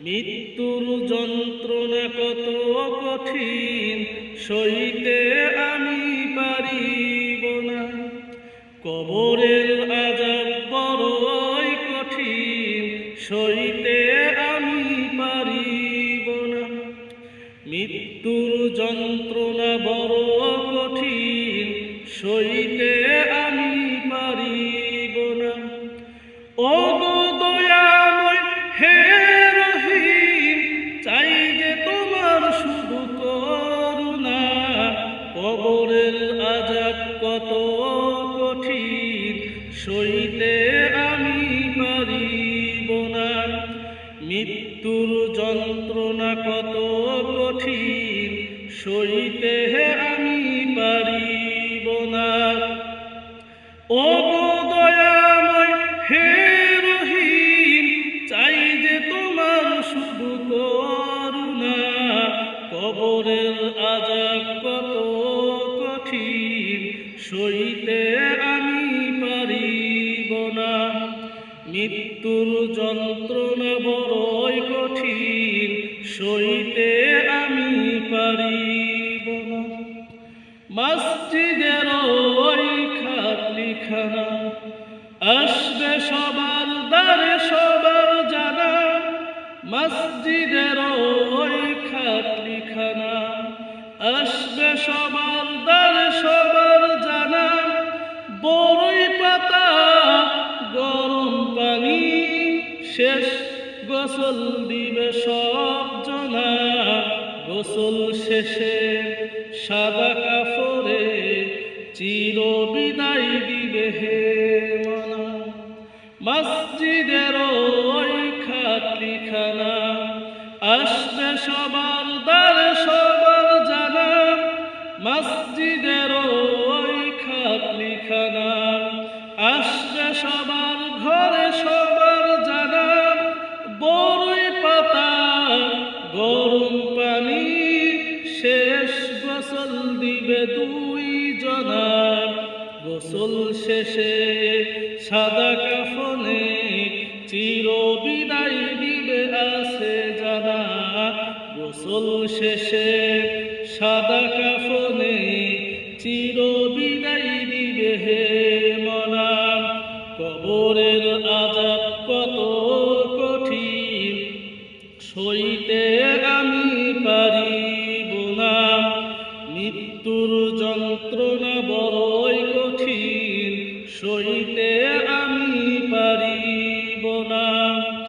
মৃত্যুর যন্ত্রণা কত কঠিন, সইতে আমি পারিব না। কবরের আযাব বড়ই কঠিন, সইতে আমি পারিব না। মৃত্যুর যন্ত্রণা বড় কঠিন, সইতে আমি পারিব না। ওগো দয়াময় হে রহিম, চাই যে তোমার শুধু করুণা। কবরের আযাব কত কঠিন, সইতে আমি পারিব না। মৃত্যুর যন্ত্রণা কত কঠিন, সইতে আমি পারিব না। ওগো দয়াময় হে রহিম, চাই যে তোমার শুধু করুণা। কবরের আযাব কত কঠিন, সইতে আমি পারিব না। মৃত্যুর যন্ত্রণা বড়ই কঠিন, সইতে আমি পারিব না। মসজিদের ওই খাটলিখানা, আসবে সবার দ্বারে সবার জানা। মসজিদের ওই খাটলিখানা, আসবে সবার দ্বারে সবার জানা। বড়ই পাতা গরম পানি, শেষ গোসল দিবে সব জনা। গোসল শেষে সাদা কাপড়ে চির বিদায় দিবে হে মনা। মসজিদের ওই খাটলিখানা, আসবে সবার দ্বারে সবার জানা। মসজিদের ওই খাটলিখানা, আসবে সবার ঘরে সবার জানা। বড়ই পাতা গরম পানি, শেষ গোসল দিবে দুই জনা। গোসল শেষে সাদা কাফনে চির বিদায় দিবে আছে জানা। গোসল শেষে সাদা কাফনে চির বিদায় দিবে হে মনা। কবরের আযাব কত কঠিন, সইতে আমি